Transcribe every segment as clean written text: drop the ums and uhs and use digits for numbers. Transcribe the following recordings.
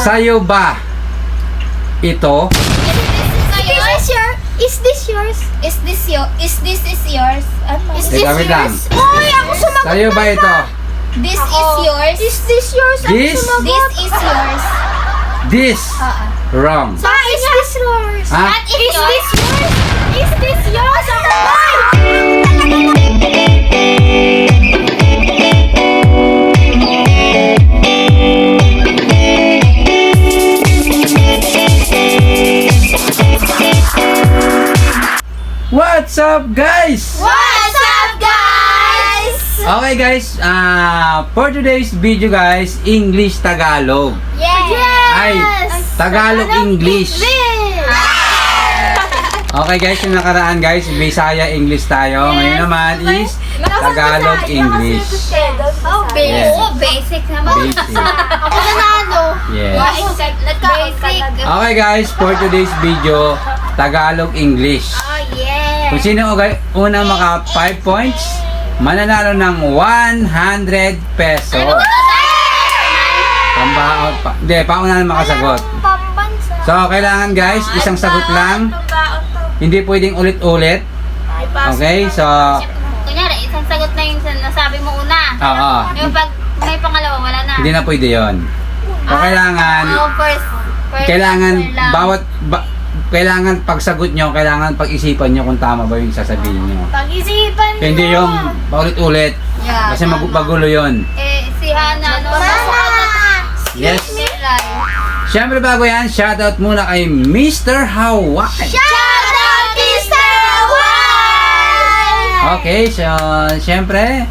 Sa'yo ba ito? Is this yours? Is this yours? Ano? Is this Teka, wait lang. yours? Hoy, ako sumagot. Sa'yo ba ito? This is yours. Is this yours? Ako This? sumagot. This is yours. This. Wrong. Is this yours? Ha? Is this yours? Is this yours? What's up, guys? What's up, guys? Okay, guys. For today's video, guys, English Tagalog. Yes. Ay, Tagalog English. Okay, guys, yung nakaraan, guys, Bisaya English tayo. Ngayon naman is Tagalog English. Oh, basic. Yes. Oh, basic naman. Basic. Ako nanalo. Yes. Nagka-basic. Okay, guys, for today's video, Tagalog English. Oh, yeah. Kung sino unang maka 5 points, mananalo ng 100 pesos. Pambaon pa. Hindi, paunahan makasagot. Pambansa. So, kailangan, guys, isang sagot lang. Hindi pwedeng ulit-ulit. Okay, so, Kunyari, isang sagot na yung nasabi mo una. oo. Yung pag may pangalawa, wala na. Hindi na pwede yun. So, kailangan, First kailangan, answer lang. kailangan pagsagot nyo, kailangan pag-isipan nyo kung tama ba yung sasabihin nyo. Pag-isipan nyo. Hindi yung paulit-ulit. Yeah, Kasi tama. magulo yun. Si Hana, ano? Yes. Milay. Siyempre bago yan, shoutout muna kay Mr. Hawaii. Shout out, Mr. Hawaii! Okay, so siyempre,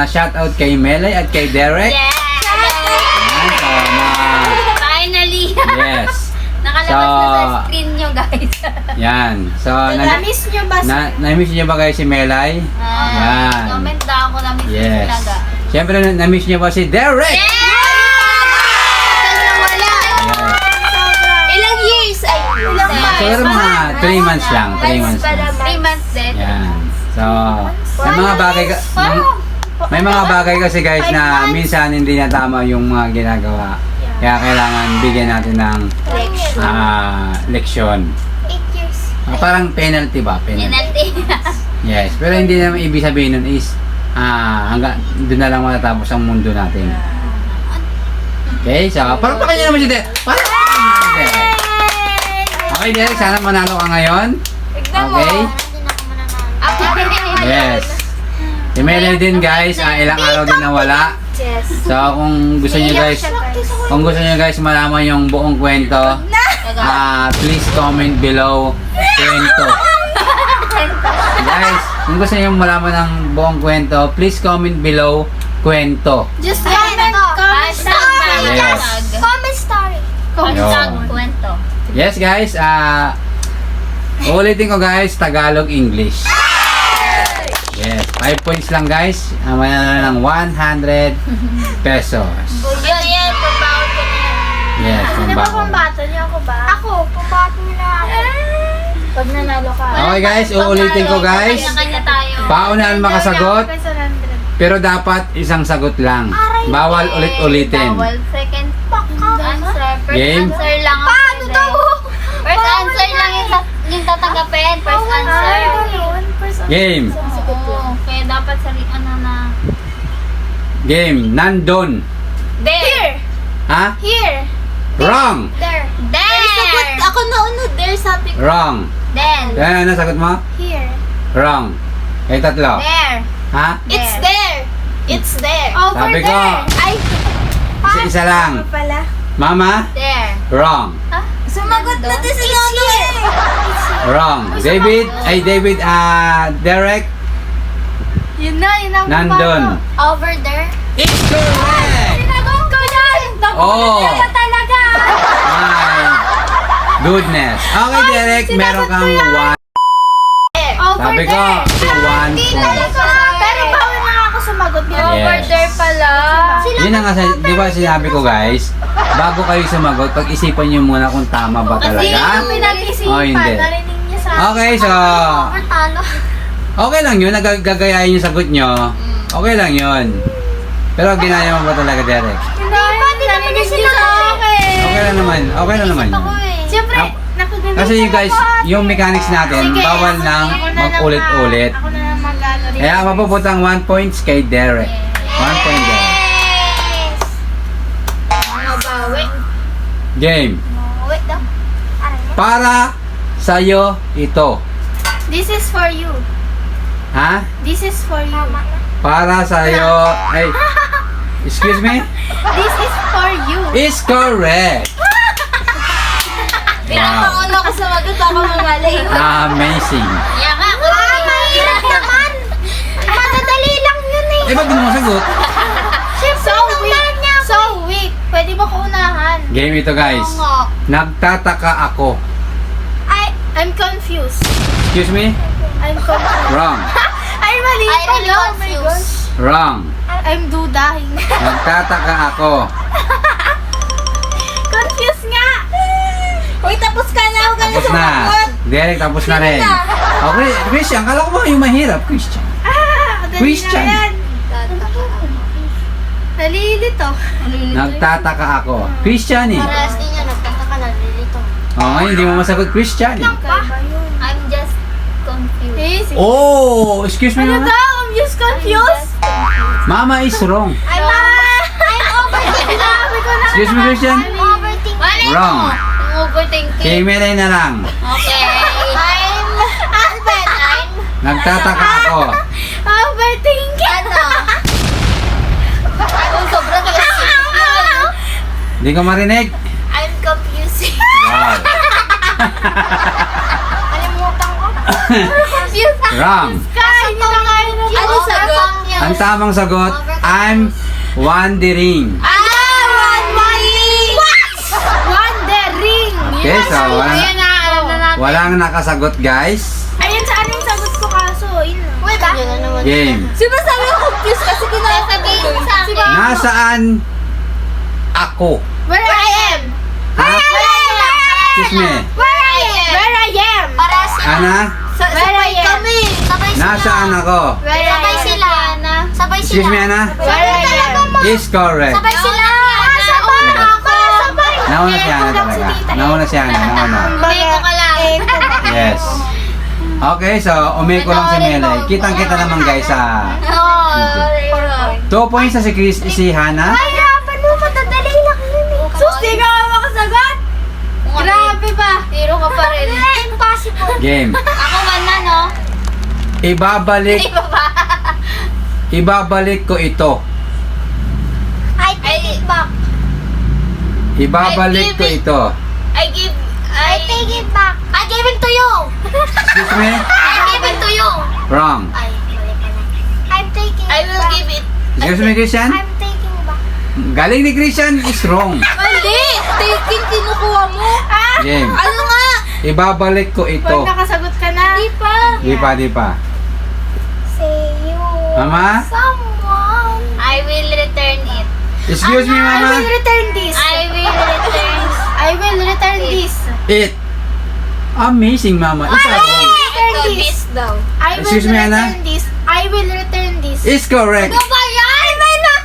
shoutout kay Melay at kay Derek. Yeah! Ayan, so, Finally! yes. Nakalabas na sa screen nyo, guys. Yan. So, Na-miss nyo ba? na-miss niyo ba guys si Melay? Yan. Comment daw ako, na-miss nyo Yes. talaga. Siyempre, na-miss niyo ba si Derek? Yeah! Yes. Ilang years? Ay, ilang months? Siguro mga 3 months lang. 3 months lang. 3 months din. Yan. So, may mga bagay kasi guys na minsan hindi na tama yung mga ginagawa. Kaya kailangan bigyan natin ng leksyon. 8 years. Parang penalty ba? Penalty. Penalty. Yes. Pero hindi naman ibig sabihin nun is hanggang doon na lang matatapos ang mundo natin. Okay, so parang pakanya naman si Derek. Okay, Derek, sana manalo ka ngayon. Okay? Yes. Si Melay din guys, ilang araw din nawala. Yes. So kung gusto niyo guys malaman yung buong kwento, please comment below kwento. Guys, kung gusto niyo malaman ng buong kwento, please comment below kwento. Just comment story. Yes. Comment story. Hashtag Ayun. kwento. Yes guys, ulitin ko guys, Tagalog English. Yes, 5 points lang guys. Mananalo ng 100 pesos. Yan yan, pagbaon ko na yan. Yes, Ano ba pambaon. pambato niyo ako ba? Ako, pambato na ako. Pag nanalo ka. Okay guys, uulitin ko guys. Kanya-kanya tayo. Paunahan makasagot, pero dapat isang sagot lang. Bawal ulit-ulitin. Bawal second answer. First Game? answer lang ang Paano pwede. daw? First answer lang yung tatanggapin. First answer. Game. Oo, kaya dapat sa na. Game. Nandun. There. Ha? Here. Wrong. There. There. Ako naunod. There sabi ko. Wrong. Then. Ano sagot mo? Here. Wrong. Kayo tatlo. There. Ha? It's there. It's there. Over Sabi ko. there. Ay. Isa lang. Pala. Mama? There. Wrong. Sumagot na din si Lolo eh. Wrong. David? Derek? Yun na, yun ang Nandun. Over there. It's correct! Sinagot ko yan. Oh. Nagulat ka talaga. My goodness. Okay, Derek, meron kang 1. Over Sabi ko, there. 1 Hindi point. talaga. Pero bawal na ako sumagot. Over there pala. Yun na nga, di ba sinabi ko guys, bago kayo sumagot, pag-isipan nyo muna kung tama ba Kasi talaga. yung pinag-isipan, Oh, hindi. narinig niya sa Okay, so, Overtalo. okay lang yun, nagagayahin yung sagot nyo. Okay lang yun. Pero ginaya mo ba talaga, Derek? Hindi pa, di naman niya sila sa akin. Okay na naman Isip yun. ako eh. Siyempre, Ah, nakagamitan Kasi you guys, ako. yung mechanics natin, Sige, bawal nang ako na lang mag-ulit-ulit. Ako na lang mag-ano rin. Kaya mapuputang 1 points kay Derek. 1 point Derek. Yes! Mabawi. Game. Wait daw. Para sa'yo ito. This is for you. Ha? This is for you. Para sa'yo... Ay, excuse me? This is for you. Is correct. Wow. Pinapakauna ko sa magot ako mamali. Amazing. Yan nga, ako Mahirap naman. Madadali lang yun eh. Eh, ba't di mo masagot? So weak. So weak. Pwede ba ko unahan? Game ito guys. Oo nga. Nagtataka ako. I'm confused. Excuse me? I'm confused. Wrong. Ay, mali I pala. really Oh my confused. gosh. Wrong. I'm dudahin. Nagtataka ako. Confused nga. Uy, tapos ka na. Huwag ka na Tapos na. sumagot. Derek, tapos na rin. Okay, Christian, kala ko ba yung mahirap, Christian? Dali Christian. na yan. Nalilito. Nagtataka ako. Christian eh. Parehas din yan. Nagtataka na. Lilito. Oh, ngayon hindi mo masagot, Christian eh. I'm just confused. Oh, excuse me Ano mama. daw? I'm just confused. Mama is wrong. I'm overthinking. Sabi ko na. Excuse me, Christian. I'm overthinking. Mali Wrong. mo. I'm overthinking. Kay Mele na lang. Okay. I'm... Alvin, I'm... Nagtataka ako. Overthinking. Ano? Ang sobra ka kasi. Hindi ko marinig. I'm confusing. Wow. Kalimutan ko. Confused. Wrong. Kaya hindi na kayo na. Ano sagot? Ang tamang sagot, I'm wondering. Wondering. Wondering. Okay, so Ayan na, alam na natin. walang nakasagot guys. Ayan sa anong sagot ko kaso. Yun na. Wait, yun na naman. Game. Sino sabi ko confused kasi kinasabihin mo sa akin. Nasaan ako? Where I am. Ha? Excuse me. Where I am. Where I am. Para sila. Ana? Sabay kami. Sabay sila. Nasaan ako? Where I Sabay am. sila. Sabay sila. Excuse me, Ana? Where I am. Is correct. Sabay sila. Sabay ako. Sabay. Nauna si Ana talaga. Nauna si Ana. Nauna. Umeko ka lang. Yes. Okay, so umeko lang si Mele. Kitang-kita naman guys sa Oh, 2 points na si Chris, si Hana. Ay, harapan mo. Matadali lang yun eh. Sus, di ka makasagot. Grabe ba? Tiro ka pa rin. Impossible. Game. Ako man na, no? Ibabalik, Di ba ba? ibabalik ko ito. I take it back. Ibabalik ko ito. I take it back. I give it to you. Excuse me? I give it to you. Wrong. Ay, mali pala. I'm taking I will give it. Excuse me, Christian? I'm taking back. Galing ni Christian is wrong. Mali! Taking kinukuha mo. Game. Ano nga? Ibabalik ko ito. Pag nakasagot ka na. Di pa. Di pa. Say you. Mama? Someone. I will return it. Excuse me, I will Mama? return this. I will return. I will return this. It. Amazing, Mama. Is that wrong? Ito, this daw. I will Excuse me, Ana? return this. I will return this. Is correct. Ano ba yan? May na.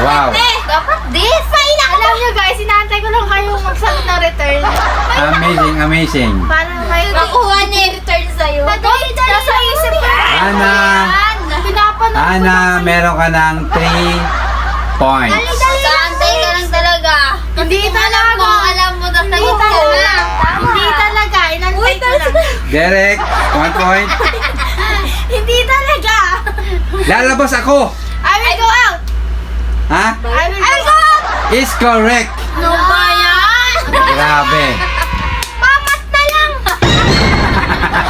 Wow. Dapat this. May na. Alam nyo guys, inaantay ko lang kayo magsagot ng return. Amazing, amazing. Para may... Nakuha niya yung return sa'yo. Nasa isip ko. Ana, Pinapanood ko Ana, lang. meron ka ng 3 points. Kaantay ka lang talaga. Hindi talaga. Alam mo na Hindi sagot ko. talaga. Hindi talaga. Inantay ko lang. Derek, 1 point. Hindi talaga. Lalabas ako. I will go out. Ha? I will go out. Is correct. No ba yan? Grabe. Mamat na lang.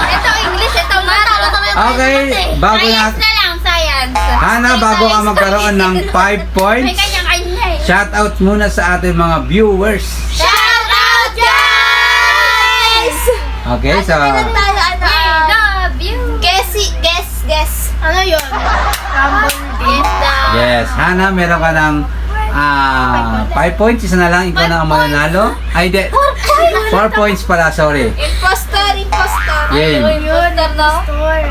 Ito English, ito math. Okay, bago Science na- na lang, science. Hana, bago ka magkaroon ng 5 May points, kanya-kanya eh. shout out muna sa ating mga viewers. Shout out, guys! Okay, so We love you. Guess. Ano yun? Rumble. Guess daw. yes, Hana, meron ka ng 5 points, isa na lang, ikaw na ang mananalo. Ay, di, 4 points pala, sorry. Impostor. Game. Yun, no? Store.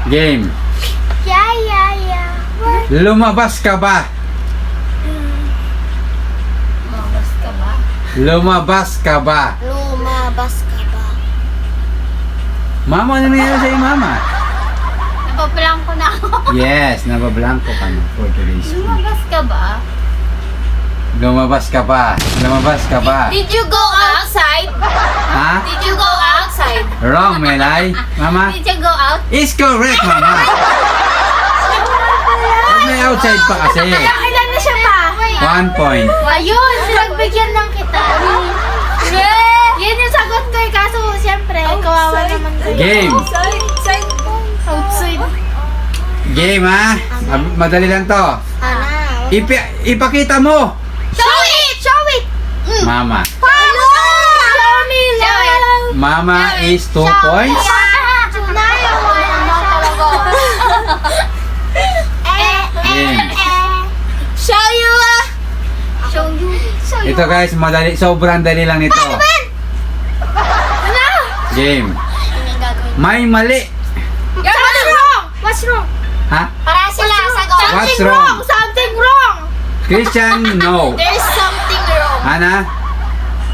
Game. Yeah. Lumabas ka ba? Mabas ka ba? Lumabas ka ba? Lumabas ka ba? Mama, ano nangyari sa'yo, mama? Napaplang ko na ako. Yes, nabablanko ka na for today's quiz. Lumabas ka ba? Lumabas ka ba? Lumabas ka ba? Did you go outside? Ha? Did you go outside? Wrong, Melay. Mama? Did you go out? Is correct, mama. Ba't may outside pa kasi? Ilan na siya pa? 1 point. Ayun, nagbigyan lang kita. Yan yung sagot ko eh, kaso siyempre, kawawa naman kayo. Game. Outside. Game, ha? Madali lang to. Ipakita mo. Show it! Show it! Mama. Paano? Show me love! Mama is 2 points. Game. Show you! Show you. Show you. Ito guys, madali. Sobrang dali lang nito. Game. May mali. What's wrong? What's wrong? Ha? Para sila sagot. What's wrong? Something wrong! Christian, no. There's something wrong. Ana?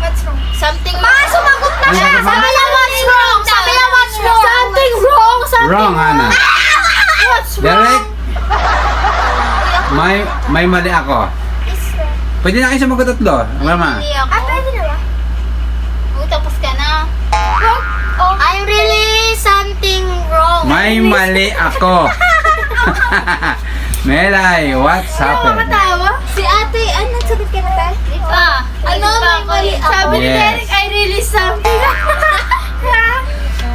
What's wrong? Something wrong. Sumagot na Ano siya. sagot mo? Sabi niya what's wrong. Sabi niya what's wrong. Something wrong. Something Wrong, Ana. What's wrong? Direct. May mali ako. Pwede na kayo sumagot tatlo. Mama. Hindi ako. Pwede na ba? Tapos ka na. I'm really something wrong. May mali ako. Melay, what's happened? Makatawa? Si ate, ano sagot ka na tayo? Ano may mali? Sabi ni Yes. Derek, I really something.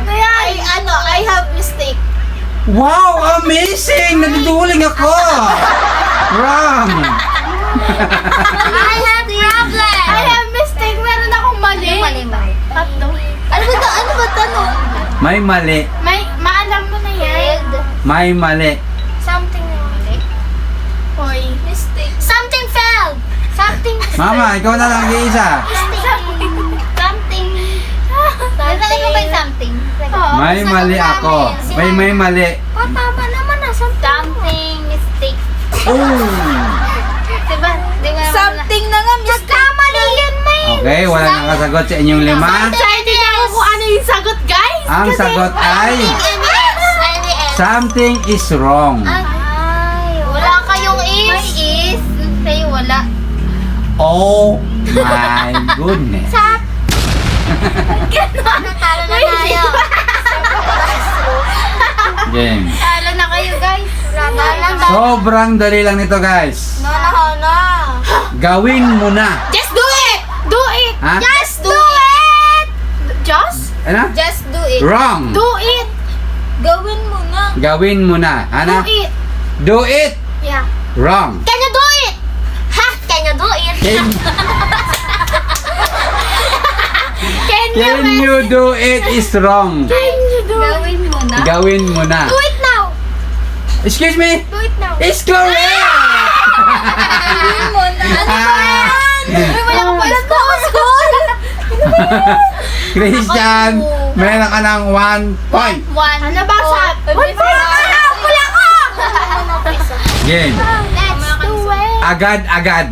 Kaya, I have mistake. Wow, amazing! Naduduling ako! Wrong! I have problem. I have mistake. Meron akong mali. Mali. Tatlo. Ano ba tanong? May mali. Maalam mo na yan. May mali. Something mali. Hoy. Mistake. Something fell. Something. Mama, ikaw na lang iisa. Something. Nalagay mo ba yung something? May mali ako. May mali. Tama naman na. Something mistake. Oh! Diba? Di mo naman Something na nga. Nagkamali yan, May. Okay, wala nakasagot sa inyong lima. Excited ako kung ano yung sagot, guys. Ang sagot ay Any something is wrong. Ay, wala kayong is. May is. Sa'yo wala. Oh my goodness. Talo na tayo. Game. Talo na kayo guys. Sobrang dali lang nito, guys. Na. Gawin mo na. Just do it! Do it! Ha? Just do it! Just? Ano? Just do it. Wrong. Do it! Gawin mo na. Gawin mo na. Ana? Do it! Do it. Yeah. Wrong. Can you do it? Ha? Can you do it? Can you do it is wrong. Can you do it? Gawin mo na. Gawin mo na. Do it now! Excuse me? Do it now! It's correct! Gawin mo na. Wala ko pala po school! Christian, meron ka ng 1 point. One. Ano ba sa... Wala ko! Game. Let's do it! Agad-agad.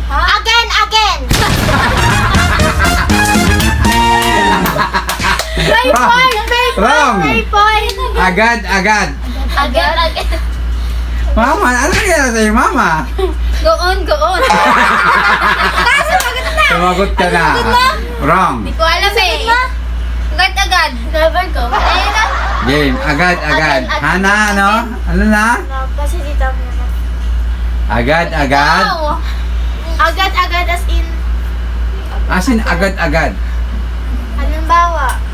Again! May point! Wrong. May point! Agad-agad. Agad. Mama, ano nangyari sa'yo, mama? Go on. Sumagot ka na. Wrong. Di ko alam eh. Agad. Never go. Ayun na. Game. Agad-agad. Hana, ano? Ano na? Kasi dito ako naman. Agad-agad. Wow. Agad-agad as in... Asin agad-agad.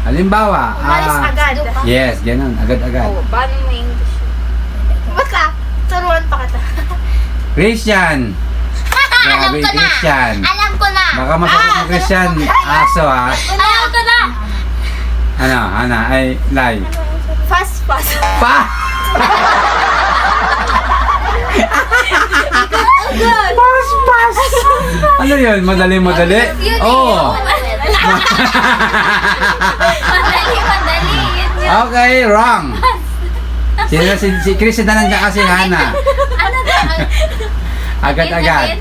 Halimbawa. Umalis agad. Yes, ganun. Agad-agad. Paano mo English? Basta, turuan pa kita. Christian. Grabe, Christian. Alam ko na. Baka masakit ng Christian. Aso, ha? Alam ko na. Ano? Ay, lie. Fast. Pa! Pas! Ano yun? Madali? Yun Oo. Madali. Okay, wrong. Si Chris na nandiyan kasi Hana. Ano na? Agad-agad.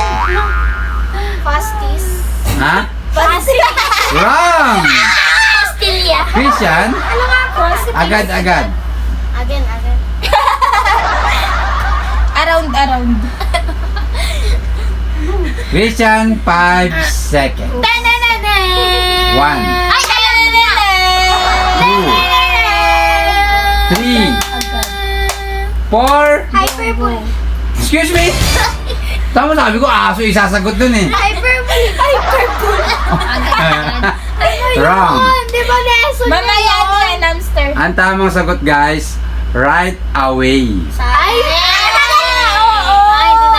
Fastis. Ha? Wrong! Australia. Christian, Ano nga po? agad. Again. Around. Christian, 5 seconds. 1, 2, Ay, alam mo na. 3, 4. Hyperbole. Excuse me? Tama, sabi ko aso isasagot dun eh. Hyperbole. Wrong. Di ba lesson Mamaya yan, hamster. Ang tamang sagot guys, right away. Ay,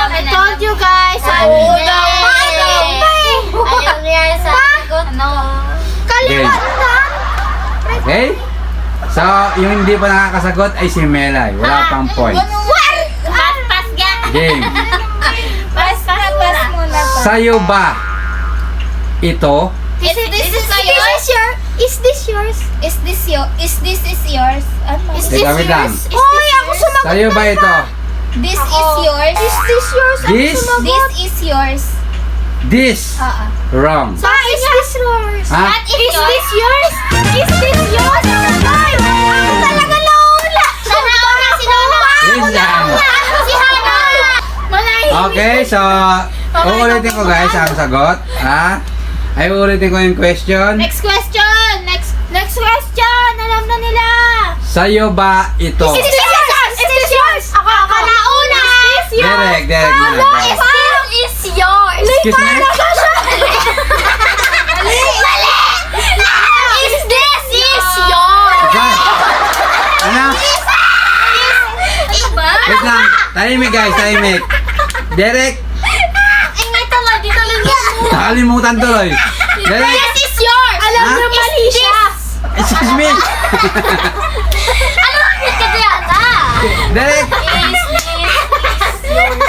I told you guys. Oo daw. Ayaw niya sa sagot. Ano? Kaliwa na. Okay? So, yung hindi pa nakakasagot ay si Melay. Wala pang points. Pas ga. Game. Pas muna. Sa'yo ba ito? Is this yours? Is this yours? Ano? Is Wait lang, wait lang. Oy, ako sumagot. Sa'yo ba ito? This is yours? Is this yours? Ako This? sumagot. This is yours. This. Wrong. Sa is this yours? Ha? What is Is this yours? Is this yours? Ay, ako talaga nauna. Sana una si Lola. Christian. Si Hana. Malay. Okay, so, uulitin ko guys ang sagot. Ha? Ay, uulitin ko yung question. Next question. Next question. Alam na nila. Sa'yo ba ito? Is this yours? Is this yours? Ako nauna. Is this yours? Derek muna. Is this is yours? Excuse me? Is this is yours? Ikaw? Ano? Iba? Wait lang. Tahimik guys, tahimik. Derek, Ingay tala, dito lang yan. nakalimutan tuloy. Derek, This is yours. Alam Ha? niyo mali siya. excuse me. Ano ang ka diyan? Derek, Is this yours?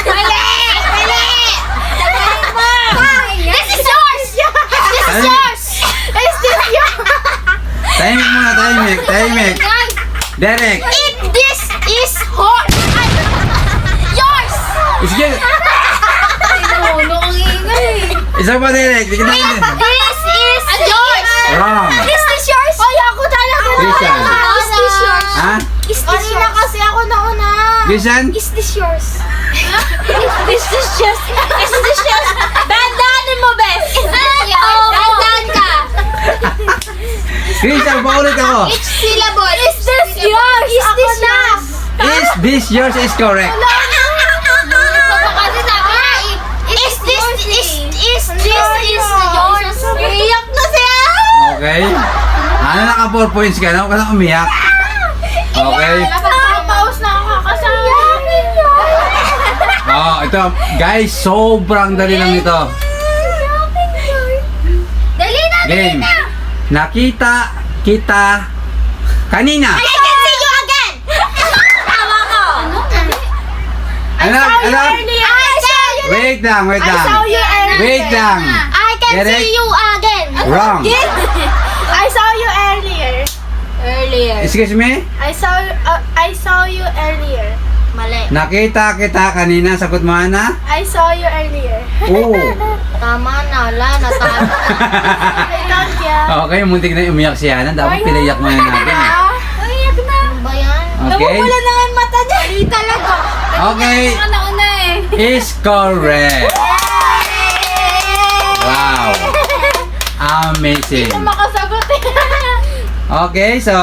Mali! This is yours! This is yours! Is this yours? tahimik muna, tahimik. Derek, This is horse! Yours! excuse. Ano ang ingay? Isa pa Derek, di kita yun. This is yours! Wrong. Is this yours? Ay, ako talaga Christian. Is this yours? Ha? Is this Kanina yours? kasi ako nauna. Christian? Is this yours? Is this yours? Is this yours? Dandanin mo, Bes! Is this yours? Dandan ka! Christian, paulit ako. Each syllable. Is this yours? Is Ako this na. yours? Is this yours is correct. Kasi sabi na, is this yours? Iyak na siya! Okay? Ano, naka 4 points ka na? Huwag ka na umiyak. Okay? Napapause na ako kasama. Oh, ito. Guys, sobrang dali lang ito. Dali na! Game. Nakita kita kanina. I can see you again! Tawa ko! Ano? Earlier. Wait lang. I saw you earlier. Wait lang. I can Derek? see you again! Wrong. I saw you earlier. Excuse me? I saw you earlier. Mali. Nakita kita kanina. Sagot mo, Ana? I saw you earlier. Oo. Tama na, natama. I told ya. Okay, muntik na umiyak si Ana. Dapat pinayak mo na natin. Umiyak na. Ano ba yan? Okay? na nga yung mata niya. Hindi talaga. Okay. Nauna eh. Is correct. Wow. Amazing. Makasagot eh. Okay, so...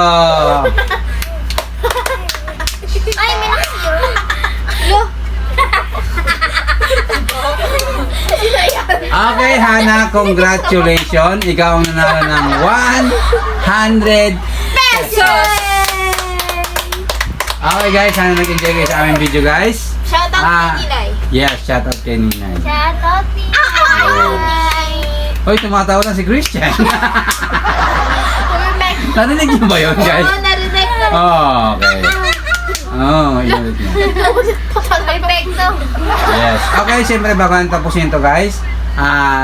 Ay, may nakasiro. Okay, Hana, congratulations. Ikaw ang nanalo ng 100 Pesos! Okay guys, sana nag-enjoy kayo sa aming video guys. Shoutout Ah. kay Nilay. Yes, shout out kay Ninay. Shoutout ni Nilay. Hoy, tumatawa na si Christian. Narinig niyo ba yun guys? Oo, narinig na. Oh, okay. Oh, inulit niya. Perfecto. Yes. Okay, siyempre bago ang tapusin to guys,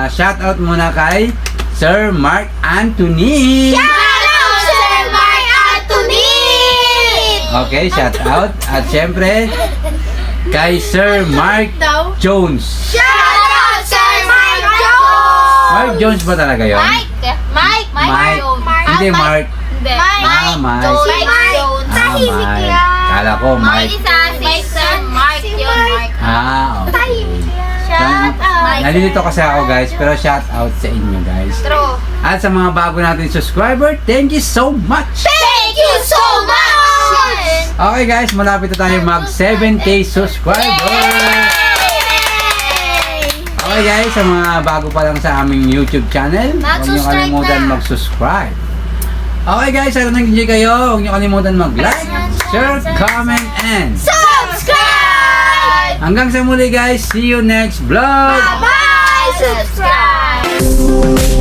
shout out muna kay Sir Mark Anthony. Shoutout, Sir Mark Anthony! Okay, shout out. At siyempre, kay Sir Mark Daw. Jones. Shoutout, Sir Mark Jones! Mark Jones ba talaga yun? Mike Jones. Hindi, Mark. Hindi. Ah, Mike. Mike Jones. Tahimik Mike. yan. Kala ko, Mike Mike. isa, Mike yun, Mike. Okay. Tahimik yan. Shout out. Nalilito kasi ako guys, pero shout out sa inyo guys. True. At sa mga bago natin subscriber, thank you so much! Thank you so much! Okay guys, malapit na tayo mag 7K subscriber! Okay guys, sa mga bago pa lang sa aming YouTube channel, huwag niyo Mag-subscribe kalimutan na. mag-subscribe. Okay guys, sana nag-enjoy kayo, huwag niyo kalimutan mag-like, share, comment, and Subscribe! hanggang sa muli guys, see you next vlog! Bye! Subscribe!